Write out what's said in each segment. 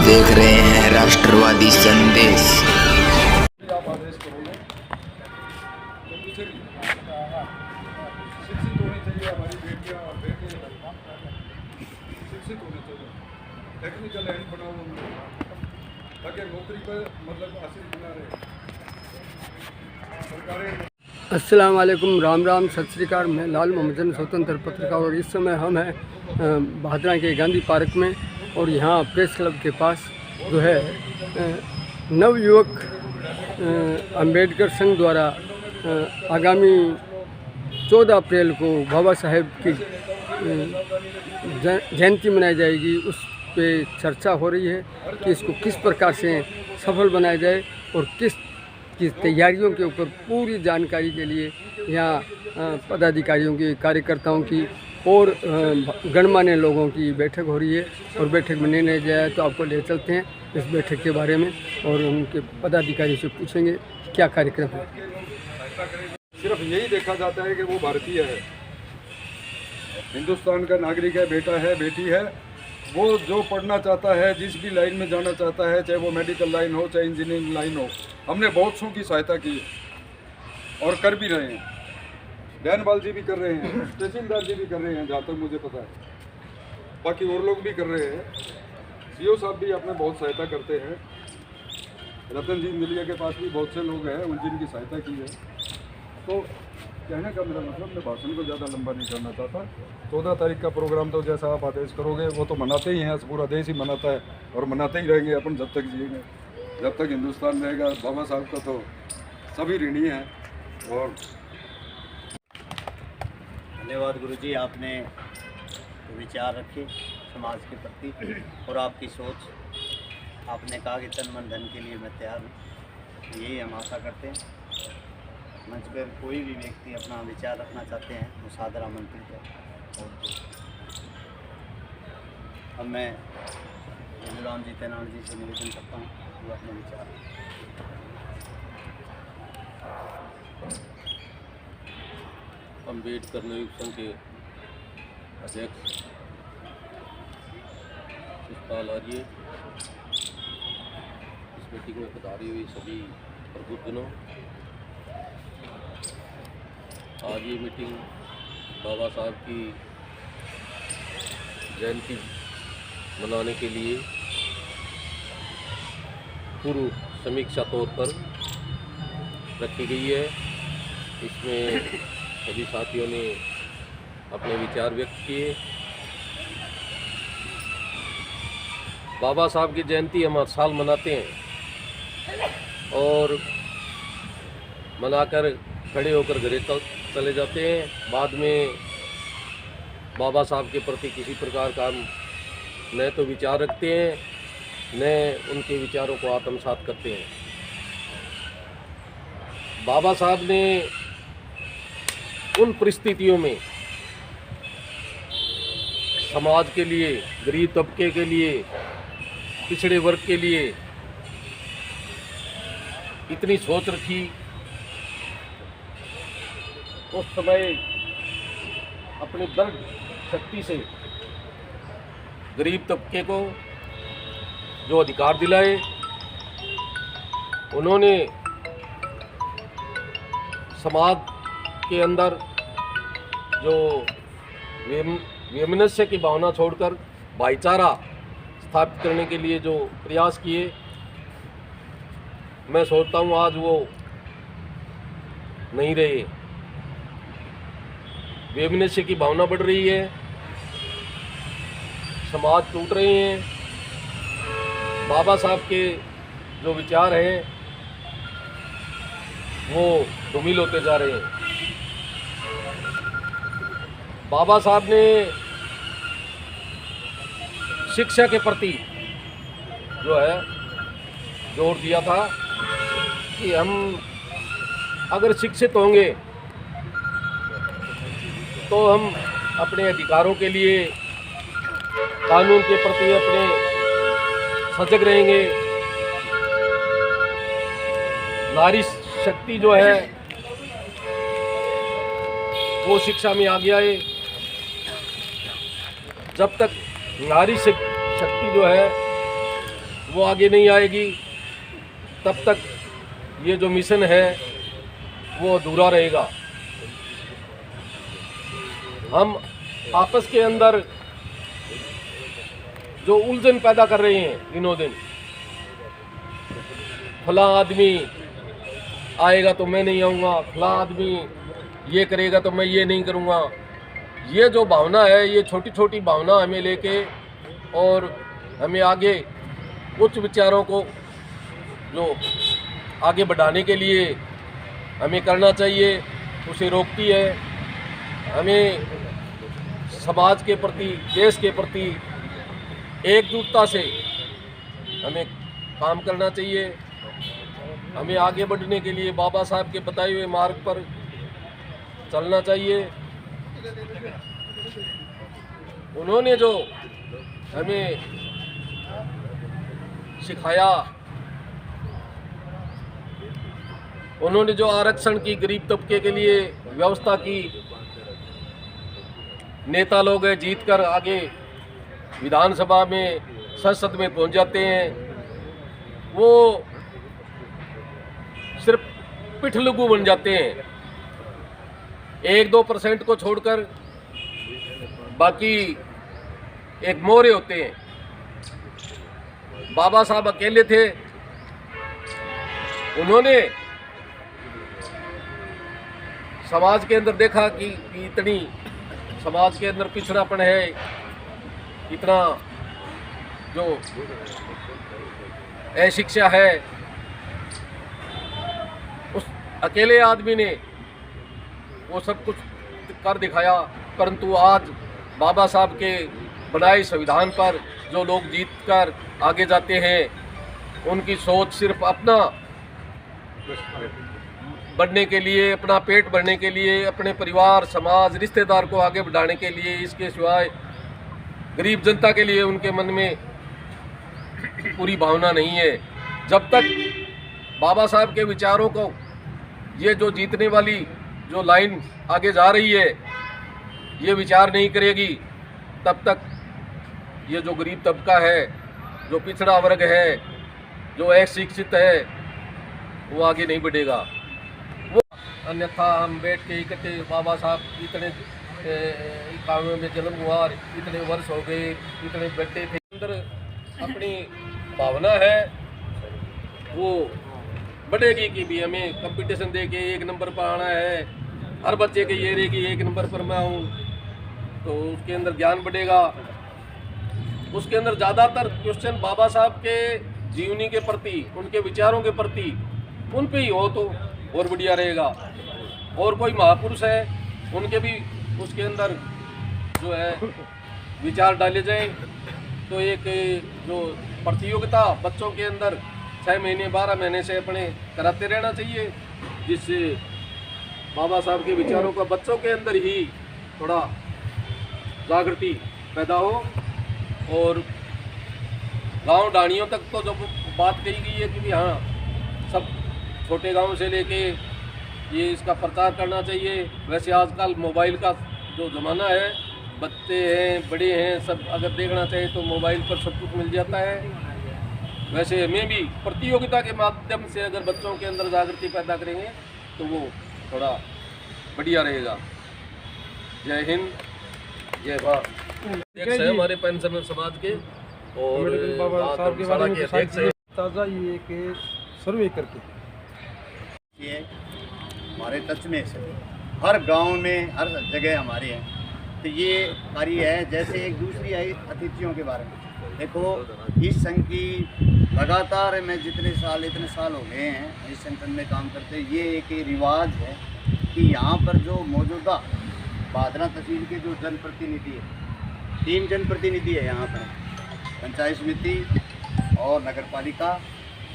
देख रहे हैं राष्ट्रवादी संदेश। आप आदेश करोगे तो मुझे भी शिक्षित होनी चाहिए हमारी बेटियाँ और बेटे, शिक्षित होने चाहिए, टेक्निकल लाइन बनाओ उनको ताकि नौकरी पर मतलब आश्रित बना रहे सरकारें। अस्सलाम वालेकुम, राम राम, सत श्री अकाल। मैं लाल मोहम्मद स्वतंत्र पत्रकार और इस समय हम हैं भादरा के गांधी पार्क में और यहाँ प्रेस क्लब के पास जो है नवयुवक अंबेडकर संघ द्वारा आगामी 14 अप्रैल को बाबा साहेब की जयंती मनाई जाएगी। उस पे चर्चा हो रही है कि इसको किस प्रकार से सफल बनाया जाए और किस तैयारियों के ऊपर पूरी जानकारी के लिए यहाँ पदाधिकारियों की, कार्यकर्ताओं की और गणमान्य लोगों की बैठक हो रही है और बैठक में निर्णय जाए तो आपको ले चलते हैं इस बैठक के बारे में और उनके पदाधिकारी से पूछेंगे क्या कार्यक्रम है। सिर्फ यही देखा जाता है कि वो भारतीय है, हिंदुस्तान का नागरिक है, बेटा है, बेटी है। वो जो पढ़ना चाहता है, जिस भी लाइन में जाना चाहता है, चाहे वो मेडिकल लाइन हो, चाहे इंजीनियरिंग लाइन हो, हमने बहुत सौ की सहायता की और कर भी रहे हैं। डैनवाल जी भी कर रहे हैं, तहसीलदार जी भी कर रहे हैं, जहाँ तक मुझे पता है। बाकी और लोग भी कर रहे हैं, सीओ साहब भी अपने बहुत सहायता करते हैं। रतन जी मिलिया के पास भी बहुत से लोग हैं, उन जिनकी सहायता की है। तो कहने का मेरा मतलब, मैं भाषण को ज़्यादा लंबा नहीं करना चाहता। 14 तारीख का प्रोग्राम तो जैसा आप आदेश करोगे वो तो मनाते ही हैं, पूरा देश ही मनाता है और मनाते ही रहेंगे अपन जब तक जिएंगे, जब तक हिंदुस्तान रहेगा। बाबा साहब का तो सभी ऋणी हैं। और धन्यवाद गुरुजी, आपने विचार रखे समाज के प्रति और आपकी सोच। आपने कहा कि तन मन धन के लिए मैं तैयार हूँ, यही हम आशा करते हैं। मंच पर कोई भी व्यक्ति अपना विचार रखना चाहते हैं वो सादर आमंत्रित है। और अब मैं राम जी तेनाली जी से निवेदन करता हूँ वो अपने विचार। अम्बेडकर नवयुवक संघ के अध्यक्ष शिवपाल आर्य, इस मीटिंग में पधारी हुई सभी प्रबुद्धजनों, आज ये मीटिंग बाबा साहब की जयंती मनाने के लिए पूर्व समीक्षा तौर पर रखी गई है। इसमें सभी साथियों ने अपने विचार व्यक्त किए। बाबा साहब की जयंती हम हर साल मनाते हैं और मनाकर खड़े होकर घरे चले जाते हैं। बाद में बाबा साहब के प्रति किसी प्रकार का हम न तो विचार रखते हैं, न उनके विचारों को आत्मसात करते हैं। बाबा साहब ने उन परिस्थितियों में समाज के लिए, गरीब तबके के लिए, पिछड़े वर्ग के लिए इतनी सोच रखी। उस समय अपनी दृढ़ शक्ति से गरीब तबके को जो अधिकार दिलाए, उन्होंने समाज के अंदर जो वैमनस्य की भावना छोड़कर भाईचारा स्थापित करने के लिए जो प्रयास किए, मैं सोचता हूँ आज वो नहीं रहे। वैमनस्य की भावना बढ़ रही है, समाज टूट रहे हैं। बाबा साहब के जो विचार हैं वो धूमिल होते जा रहे हैं। बाबा साहब ने शिक्षा के प्रति जो है जोर दिया था कि हम अगर शिक्षित होंगे तो हम अपने अधिकारों के लिए, कानून के प्रति अपने सजग रहेंगे। नारी शक्ति जो है वो शिक्षा में आ गया है। जब तक नारी शक्ति जो है वो आगे नहीं आएगी, तब तक ये जो मिशन है वो अधूरा रहेगा। हम आपस के अंदर जो उलझन पैदा कर रहे हैं दिनों दिन, फला आदमी आएगा तो मैं नहीं आऊँगा, फला आदमी ये करेगा तो मैं ये नहीं करूँगा, ये जो भावना है, ये छोटी छोटी भावना हमें लेके और हमें आगे उच्च विचारों को जो आगे बढ़ाने के लिए हमें करना चाहिए, उसे रोकती है। हमें समाज के प्रति, देश के प्रति एकजुटता से हमें काम करना चाहिए। हमें आगे बढ़ने के लिए बाबा साहब के बताए हुए मार्ग पर चलना चाहिए। उन्होंने जो हमें सिखाया, उन्होंने जो आरक्षण की गरीब तबके के लिए व्यवस्था की, नेता लोग जीत कर आगे विधानसभा में, संसद में पहुंच जाते हैं, वो सिर्फ पिठलुगू बन जाते हैं। 1-2% को छोड़कर बाकी एक मोहरे होते हैं। बाबा साहब अकेले थे, उन्होंने समाज के अंदर देखा कि इतनी समाज के अंदर पिछड़ापन है, इतना जो अशिक्षा है। उस अकेले आदमी ने वो सब कुछ कर दिखाया, परंतु आज बाबा साहब के बनाए संविधान पर जो लोग जीत कर आगे जाते हैं, उनकी सोच सिर्फ अपना बढ़ने के लिए, अपना पेट भरने के लिए, अपने परिवार, समाज, रिश्तेदार को आगे बढ़ाने के लिए, इसके सिवाय गरीब जनता के लिए उनके मन में पूरी भावना नहीं है। जब तक बाबा साहब के विचारों को, ये जो जीतने वाली जो लाइन आगे जा रही है, ये विचार नहीं करेगी, तब तक ये जो गरीब तबका है, जो पिछड़ा वर्ग है, जो अशिक्षित है, वो आगे नहीं बढ़ेगा। वो अन्यथा हम बैठ के इकट्ठे बाबा साहब इतने 91 में जन्म हुआ, इतने वर्ष हो गए, इतने बच्चे थे, अंदर अपनी भावना है वो बढ़ेगी कि भी हमें कंपटीशन दे के 1 नंबर पर आना है, हर बच्चे के ये रहेगी 1 नंबर पर मैं आऊँ, तो उसके अंदर ज्ञान बढ़ेगा। उसके अंदर ज़्यादातर क्वेश्चन बाबा साहब के जीवनी के प्रति, उनके विचारों के प्रति, उन पे ही हो तो और बढ़िया रहेगा। और कोई महापुरुष है, उनके भी उसके अंदर जो है विचार डाले जाए, तो एक जो प्रतियोगिता बच्चों के अंदर 6 महीने 12 महीने से अपने कराते रहना चाहिए, जिससे बाबा साहब के विचारों का बच्चों के अंदर ही थोड़ा जागृति पैदा हो। और गांव डाणियों तक तो जब बात कही गई है कि हाँ, सब छोटे गांव से लेके ये इसका प्रचार करना चाहिए। वैसे आजकल मोबाइल का जो ज़माना है, बच्चे हैं, बड़े हैं, सब अगर देखना चाहिए तो मोबाइल पर सब कुछ मिल जाता है। वैसे हमें भी प्रतियोगिता के माध्यम से अगर बच्चों के अंदर जागृति पैदा करेंगे तो वो थोड़ा बढ़िया रहेगा। जय हिंद, जय भारत। अध्यक्ष है हमारे पेंशनर समाज के, और बाबा साहब के बारे में अध्यक्ष है। ताज़ा ये एक सर्वे करके ये हमारे टच में से हर गांव में, हर जगह हमारे हैं। तो ये कार्य है, जैसे एक दूसरी आई अतिथियों के बारे में देखो, इस संघ की लगातार मैं इतने साल हो गए हैं इस संगठन में काम करते। ये एक रिवाज है कि यहाँ पर जो मौजूदा बादरा तहसील के जो जनप्रतिनिधि है, 3 जनप्रतिनिधि है यहाँ पर, पंचायत समिति और नगर पालिका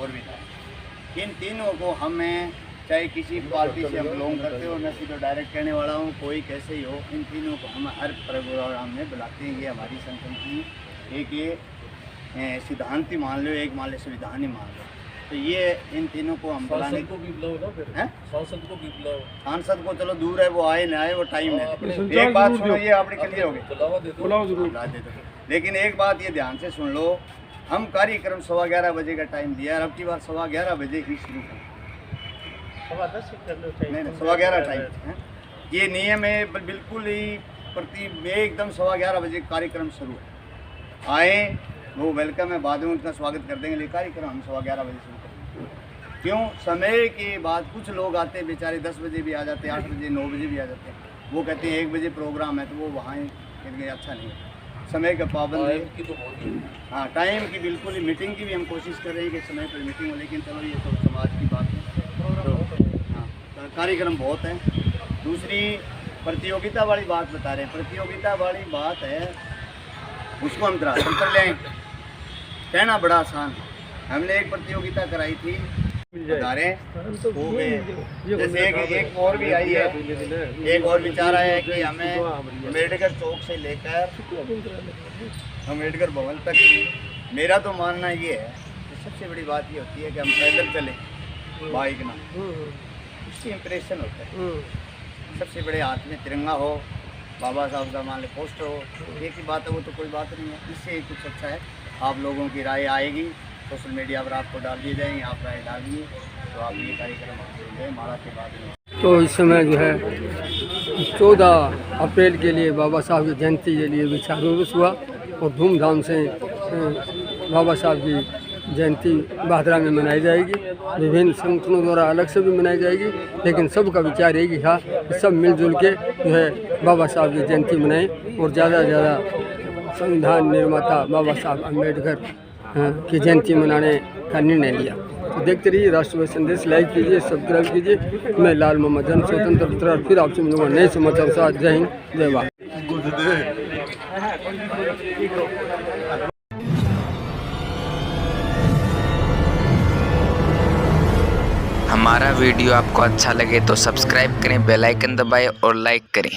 और विधायक। इन तीनों को हमें, चाहे किसी पार्टी से हम बिलोंग करते हो, मैं सीधे डायरेक्ट कहने वाला हूँ, कोई कैसे ही हो, इन तीनों को हम हर प्रोग्राम में बुलाते हैं। ये हमारी संगठन की एक ये सिद्धांत ही मान लो, एक मान लो संविधान ही मान लो। तो ये इन तीनों को हम बुलाने को भी बुलाओ ना, फिर सांसद को भी बुलाओ। सांसद को चलो दूर है, वो आए ना आए, वो टाइम है। संचार एक बात जरूर सुनो, दो। ये आपने क्लियर हो गई, बुलावा दे दो। बुलाओ जरूर। बुला दे दो। लेकिन एक बात ये ध्यान से सुन लो हम कार्यक्रम 11:15 बजे का टाइम दिया है, अब की बार 11:15 बजे ही शुरू करें। 10:15 नहीं 11:15 टाइम है, ये नियम है। बिल्कुल ही प्रति एकदम 11:15 बजे कार्यक्रम शुरू है। आए वो वेलकम है, बाद में उनका स्वागत कर देंगे, लेकिन कार्यक्रम हम 11:15 बजे शुरू करेंगे। क्यों? समय के बाद कुछ लोग आते हैं बेचारे 10 बजे भी आ जाते हैं, 8 बजे 9 बजे भी आ जाते हैं, वो कहते हैं 1 बजे प्रोग्राम है, तो वो वहाँ अच्छा नहीं है। समय का पाबंद है। हाँ, टाइम की बिल्कुल ही, मीटिंग की भी हम कोशिश कर रहे हैं कि समय पर मीटिंग हो, लेकिन चलो ये तो समाज की बात है। तो हाँ, कार्यक्रम बहुत है। दूसरी प्रतियोगिता वाली बात बता रहे हैं, प्रतियोगिता वाली बात है उसको हम धरातल पर ले आएंगे। कहना बड़ा आसान है। हमने एक प्रतियोगिता कराई थी, बता रहे हैं हो गए। जैसे एक और भी आई है, एक और विचार आया है कि हमें अम्बेडकर चौक से लेकर अम्बेडकर भवन तक, मेरा तो मानना ये है कि सबसे बड़ी बात ये होती है कि हम पैदल चलें, बाइक ना, उससे इम्प्रेशन होता है। सबसे बड़े हाथ में तिरंगा हो, बाबा साहब का मान लो पोस्टर हो, एक ही बात है, वो तो कोई बात नहीं है। इससे कुछ अच्छा है, आप लोगों की राय आएगी, सोशल मीडिया पर आपको डाल दिए जाएंगे, आप राय डाल दिए तो आप ये कार्यक्रम माला के बाद में। तो इस समय जो है 14 अप्रैल के लिए बाबा साहब की जयंती के लिए विचार विमर्श हुआ और धूमधाम से बाबा साहब की जयंती भादरा में मनाई जाएगी। विभिन्न संगठनों द्वारा अलग से भी मनाई जाएगी, लेकिन सबका विचार यही था कि सब मिलजुल के जो है बाबा साहब की जयंती मनाएं और ज़्यादा से ज़्यादा संविधान निर्माता बाबा साहब अम्बेडकर की जयंती मनाने का निर्णय लिया। तो देखते रहिए राष्ट्रवादी संदेश, लाइक कीजिए, सब्सक्राइब कीजिए। मैं लाल मोहम्मद जन स्वतंत्र फिर आपसे मिलूंगा नए समाचार के साथ। जय हिंद, जय भारत। हमारा वीडियो आपको अच्छा लगे तो सब्सक्राइब करें, बेल आइकन दबाएं और लाइक करें।